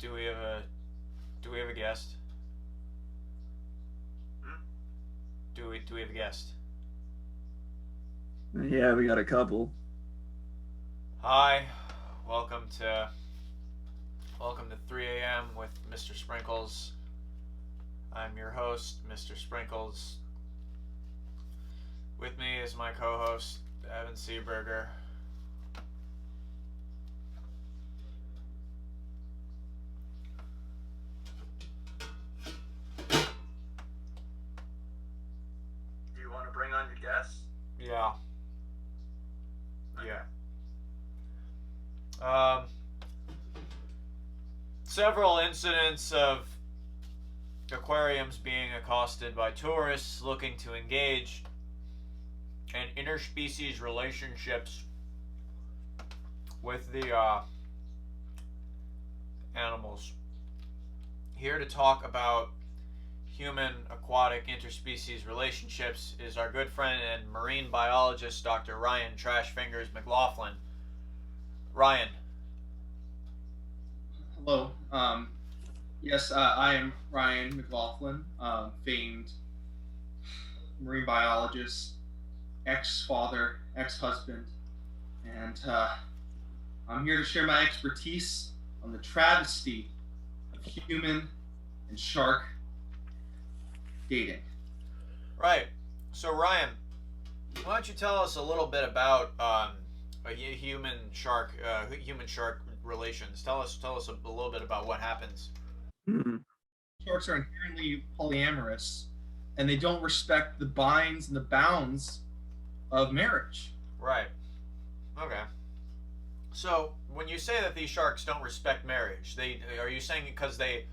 Do we have a guest? Hmm? Do we have a guest? Yeah, we got a couple. Hi, welcome to 3 a.m. with Mr. Sprinkles. I'm your host, Mr. Sprinkles. With me is my co-host, Evan Seaberger. Do you want to bring on your guests? Yeah. Okay. Yeah. Several incidents of aquariums being accosted by tourists looking to engage in interspecies relationships with the animals. Here to talk about human aquatic interspecies relationships is our good friend and marine biologist, Dr. Ryan Trashfingers McLaughlin. Ryan. Hello. Yes, I am Ryan McLaughlin, famed marine biologist, ex-father, ex-husband, and I'm here to share my expertise on the travesty of human and shark dating. Right. So Ryan, why don't you tell us a little bit about human shark relations? Tell us a little bit about what happens. Hmm. Sharks are inherently polyamorous, and they don't respect the binds and the bounds of marriage. Right. Okay. So when you say that these sharks don't respect marriage, are you saying because they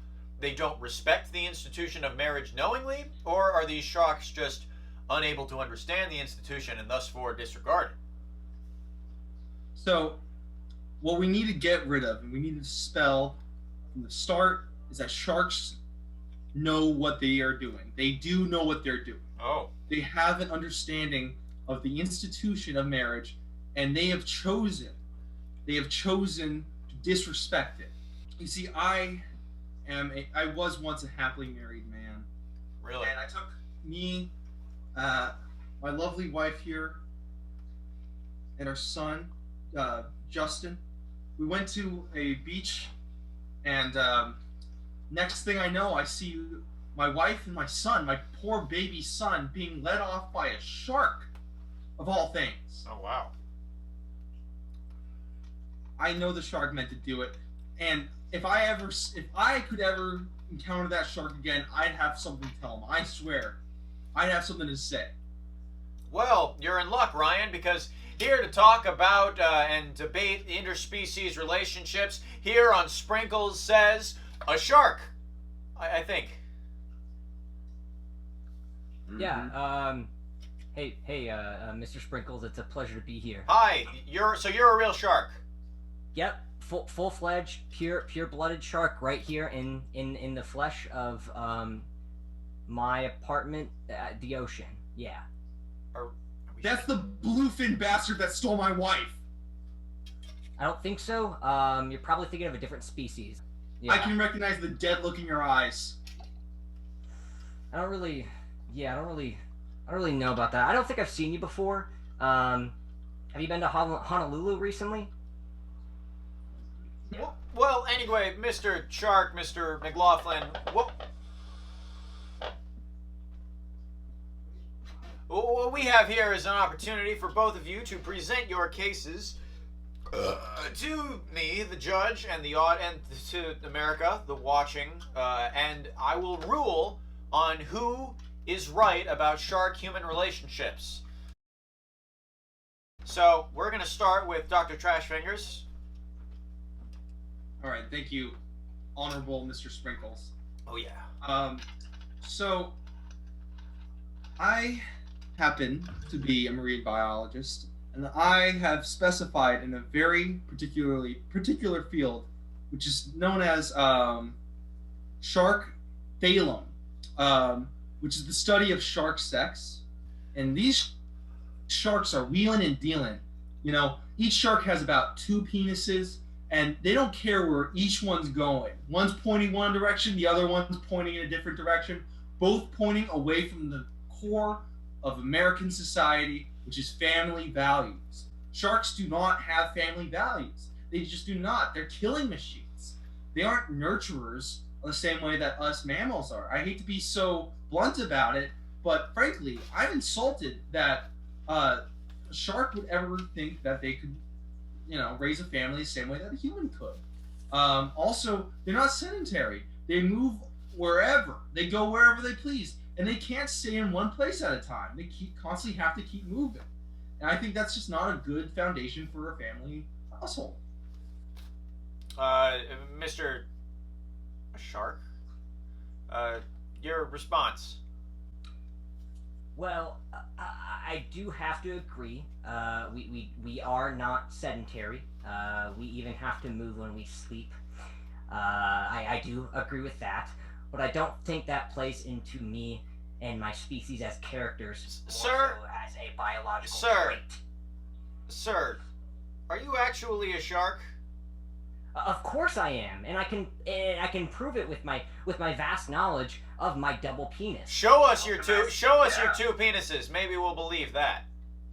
don't respect the institution of marriage knowingly, or are these sharks just unable to understand the institution and thus for disregard it? So, what we need to get rid of and we need to dispel from the start is that sharks know what they are doing. They do know what they're doing. Oh. They have an understanding of the institution of marriage, and they have chosen to disrespect it. You see, I was once a happily married man. Really? And I took me, my lovely wife here, and our son, Justin. We went to a beach, and next thing I know, I see my wife and my son, my poor baby son, being led off by a shark, of all things. Oh wow. I know the shark meant to do it, and if I could ever encounter that shark again, I'd have something to tell him. I swear, I'd have something to say. Well, you're in luck, Ryan, because here to talk about and debate interspecies relationships here on Sprinkles Says a Shark. I think. Yeah. Hey, Mr. Sprinkles, it's a pleasure to be here. Hi. You're a real shark. Yep, full-fledged, pure-blooded shark right here in the flesh of my apartment at the ocean. Yeah. That's the bluefin bastard that stole my wife. I don't think so. You're probably thinking of a different species. Yeah. I can recognize the dead look in your eyes. I don't really know about that. I don't think I've seen you before. Have you been to Honolulu recently? Well, anyway, Mr. Shark, Mr. McLaughlin, what we have here is an opportunity for both of you to present your cases to me, the judge, and and to America, the watching, and I will rule on who is right about shark-human relationships. So, we're going to start with Dr. Trashfingers. All right, thank you, Honorable Mr. Sprinkles. Oh, yeah. So, I happen to be a marine biologist, and I have specified in a very particular field, which is known as shark phalum, which is the study of shark sex. And these sharks are wheeling and dealing. You know, each shark has about 2 penises and they don't care where each one's going. One's pointing one direction, the other one's pointing in a different direction, both pointing away from the core of American society, which is family values. Sharks do not have family values. They just do not. They're killing machines. They aren't nurturers the same way that us mammals are. I hate to be so blunt about it, but frankly, I'm insulted that a shark would ever think that they could, raise a family the same way that a human could. Also, they're not sedentary. They move wherever. They go wherever they please, and they can't stay in one place at a time. They constantly have to keep moving, and I think that's just not a good foundation for a family household. Mr. Shark, your response. Well, I do have to agree. We are not sedentary. We even have to move when we sleep. I do agree with that, but I don't think that plays into me and my species as characters, Sir? more so as a biological Sir? trait. Sir, are you actually a shark? Of course I am, and I can prove it with my vast knowledge of my double penis. Show us your two. Show us your Yeah. two penises. Maybe we'll believe that.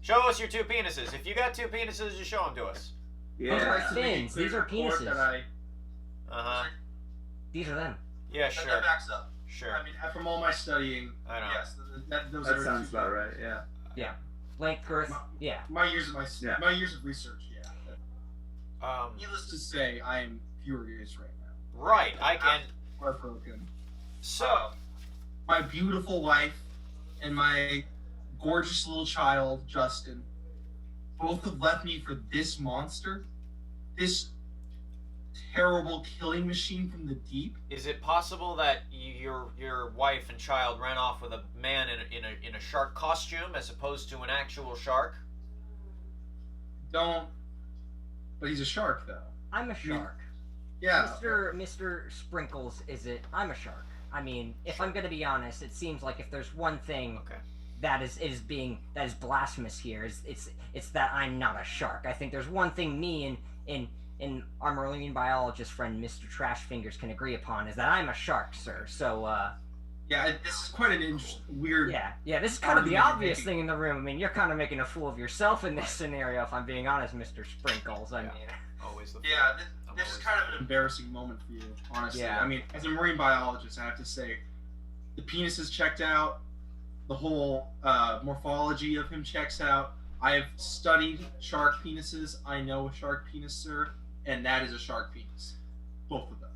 Show us your two penises. If you got two penises, just show them to us. Those Yeah. are fins. These are penises. Uh huh. These are them. Yeah, That sure, backs up. sure. I mean, from all my studying, I know. Yes. those That are sounds about right. Yeah. Length, girth. Yeah. my years of Yeah. my years of research. Yeah. Needless to say, I am furious right now. Right. I can. Heartbroken. So, My beautiful wife and my gorgeous little child, Justin, both have left me for this monster, this terrible killing machine from the deep. is it possible that your wife and child ran off with a man in a shark costume as opposed to an actual shark? Don't. But he's a shark, though. I'm a shark. Yeah. Mr. Sprinkles, is it? I'm a shark. I mean, if I'm gonna be honest, it seems like if there's one thing Okay. that is blasphemous here, it's that I'm not a shark. I think there's one thing me and our marine biologist friend Mr. Trash Fingers can agree upon is that I'm a shark, sir. So Yeah, this is quite an weird. yeah, this is kind of the Argument obvious making. thing in the room. I mean, you're kind of making a fool of yourself in this scenario, if I'm being honest, Mr. Sprinkles. I Yeah. mean, Always the. Yeah, I'm this is always- kind of an embarrassing moment for you, honestly. Yeah. I mean, as a marine biologist, I have to say, the penis is checked out. The whole morphology of him checks out. I have studied shark penises. I know a shark penis, sir, and that is a shark penis. Both of them.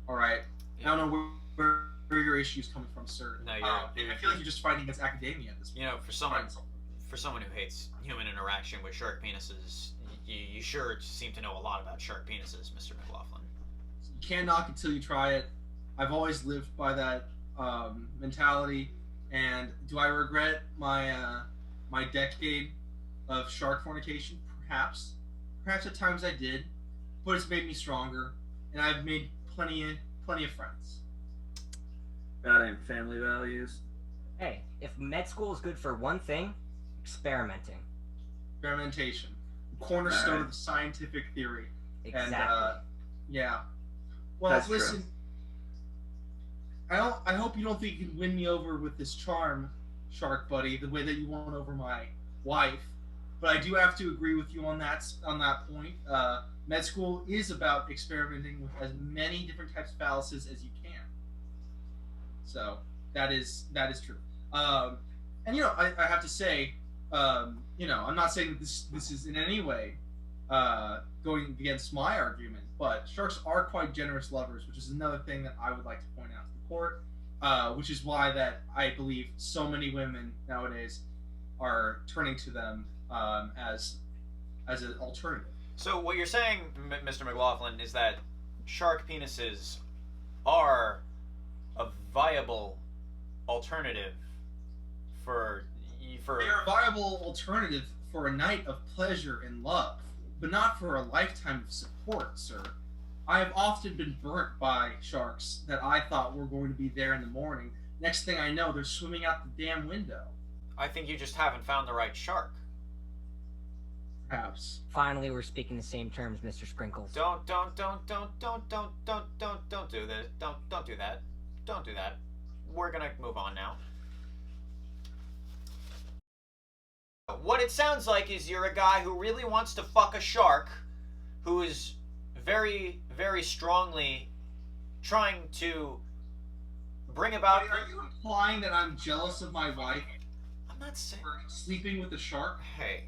All right. I don't know where your issue is coming from, sir. No, And I feel like you're just fighting against academia at this point. You know, for someone who hates human interaction with shark penises, you sure seem to know a lot about shark penises, Mr. McLaughlin. You can't knock until you try it. I've always lived by that mentality. And do I regret my my decade of shark fornication? Perhaps. Perhaps at times I did, but it's made me stronger, and I've made plenty of friends. That ain't family values. hey, if med school is good for one thing, experimenting. Experimentation, cornerstone Alright. of the scientific theory. Exactly. And yeah. Well, That's true. listen. I hope you don't think you can win me over with this charm, Shark Buddy, the way that you won over my wife. But I do have to agree with you on that point. Med school is about experimenting with as many different types of phalluses as you can. So that is true. And I have to say, I'm not saying that this is in any way going against my argument, but sharks are quite generous lovers, which is another thing that I would like to point out to the court. Which is why that I believe so many women nowadays are turning to them as an alternative. So what you're saying, Mr. McLaughlin, is that shark penises are a viable alternative for. They are a viable alternative for a night of pleasure and love, but not for a lifetime of support, sir. I have often been burnt by sharks that I thought were going to be there in the morning. Next thing I know, they're swimming out the damn window. I think you just haven't found the right shark. Perhaps. Finally, we're speaking the same terms, Mr. Sprinkles. Don't do this. Don't do that. Don't do that. We're gonna move on now. What it sounds like is you're a guy who really wants to fuck a shark, who is very, very strongly trying to bring about. Are you implying that I'm jealous of my wife I'm not saying. for sleeping with a shark? Hey.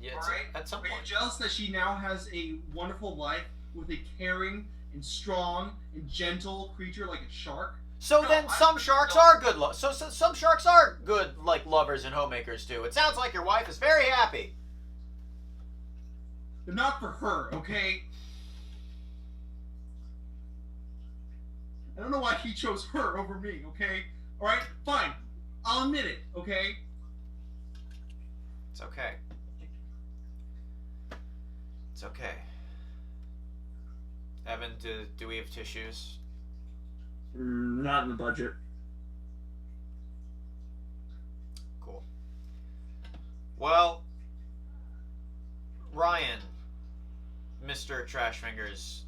Yeah, All right. at some Are you point. jealous that she now has a wonderful life with a caring and strong and gentle creature like a shark? So No, then, I some think sharks so. are good. So some sharks are good, like lovers and homemakers too. It sounds like your wife is very happy. But not for her, okay? I don't know why he chose her over me, okay? Alright, fine. I'll admit it, okay? It's okay. It's okay. Evan, do we have tissues? Not in the budget. Cool. Well, Ryan, Mr. Trash Fingers,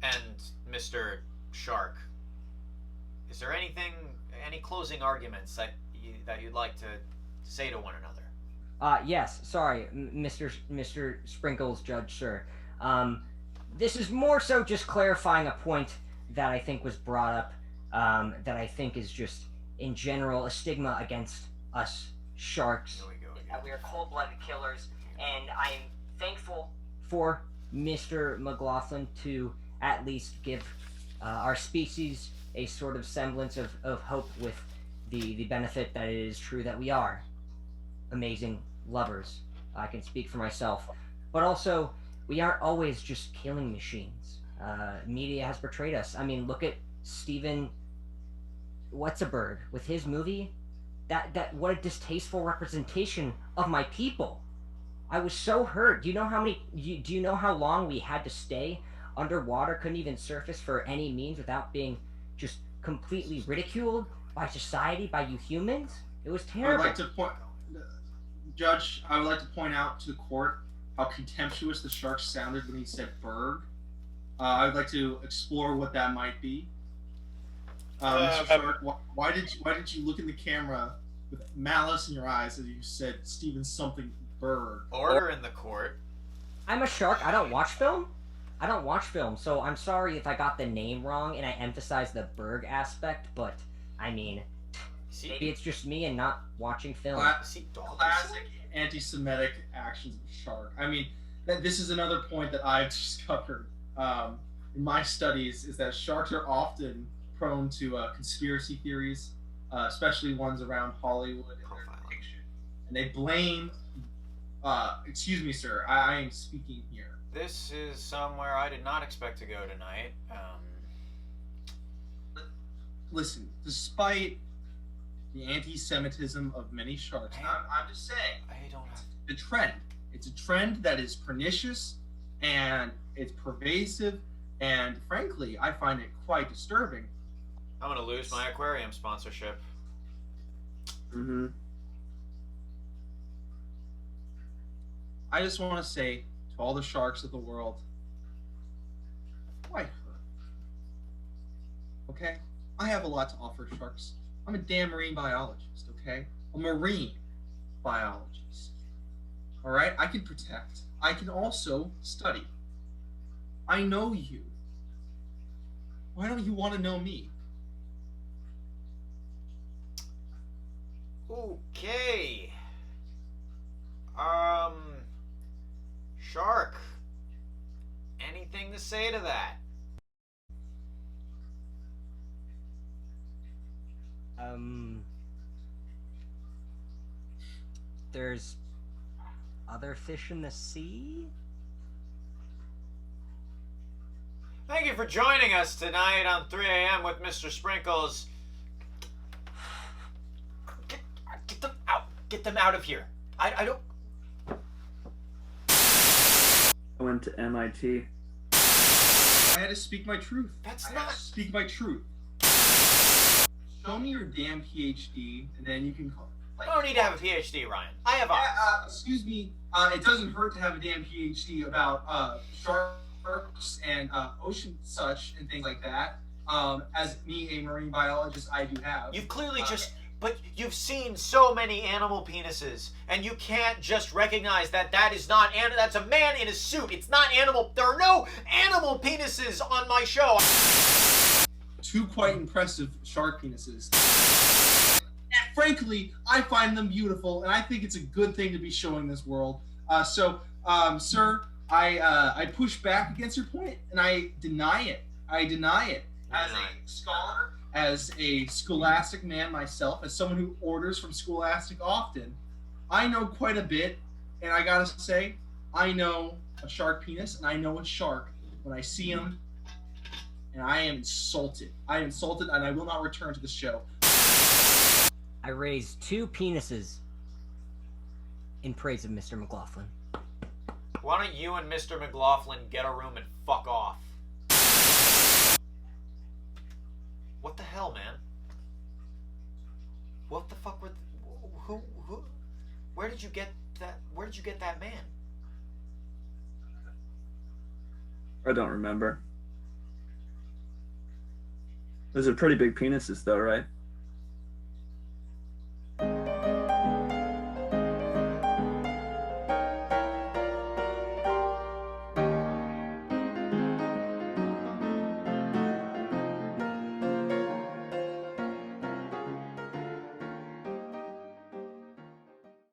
and Mr. Shark, is there any closing arguments that you'd like to say to one another? Yes, sorry, Mr. Sprinkles, Judge, sir. This is more so just clarifying a point that I think was brought up, that I think is just, in general, a stigma against us sharks. Here we go again. We are cold-blooded killers, and I am thankful for Mr. McLaughlin to at least give our species a sort of semblance of hope with the benefit that it is true that we are amazing lovers. I can speak for myself. But also, we aren't always just killing machines. Media has portrayed us. I mean, look at Steven What's-a-Bird with his movie. That what a distasteful representation of my people. I was so hurt. Do you know how long we had to stay underwater, couldn't even surface for any means without being just completely ridiculed by society, by you humans? It was I would terrible. like to point, Judge, I would like to point out to the court how contemptuous the shark sounded when he said "berg." I would like to explore what that might be. Mr. Shark, why did you look in the camera with malice in your eyes as you said Steven something berg? Order in the court. I'm a shark. I don't watch film. So I'm sorry if I got the name wrong and I emphasized the Berg aspect, but I mean, maybe it's just me and not watching film. Classic anti-Semitic actions of shark. I mean, this is another point that I've discovered in my studies, is that sharks are often prone to conspiracy theories, especially ones around Hollywood and their depiction. And they blame, excuse me, sir, I am speaking here. This is somewhere I did not expect to go tonight. Listen, despite the anti-Semitism of many sharks, I'm just saying, I don't have the trend. It's a trend that is pernicious and it's pervasive, and frankly, I find it quite disturbing. I'm gonna lose my aquarium sponsorship. Mm-hmm. I just want to say to all the sharks of the world, why her? Okay? I have a lot to offer sharks. I'm a damn marine biologist, okay? A marine biologist. Alright? I can protect. I can also study. I know you. Why don't you want to know me? Okay. Shark. Anything to say to that? There's other fish in the sea? Thank you for joining us tonight on 3 a.m. with Mr. Sprinkles. Get them out. Get them out of here. I don't... I went to MIT. I had to speak my truth. That's I not... had to speak my truth. Show me your damn PhD, and then you can Like, I don't need to have a PhD, Ryan. I have eyes. excuse me. It doesn't hurt to have a damn PhD about sharks and ocean such and things like that. As me, a marine biologist, I do have. You've clearly but you've seen so many animal penises, and you can't just recognize that is not, that's a man in a suit. It's not animal, there are no animal penises on my show. Two quite impressive shark penises. And frankly, I find them beautiful, and I think it's a good thing to be showing this world. Sir, I push back against your point, and I deny it. I deny it. As a scholar, as a scholastic man myself, as someone who orders from Scholastic often, I know quite a bit, and I gotta say, I know a shark penis, and I know a shark when I see him, and I am insulted. I am insulted, and I will not return to the show. I raised 2 penises in praise of Mr. McLaughlin. Why don't you and Mr. McLaughlin get a room and fuck off? What the hell, man? What the fuck were... Who... Where did you get that... Where did you get that man? I don't remember. Those are pretty big penises, though, right?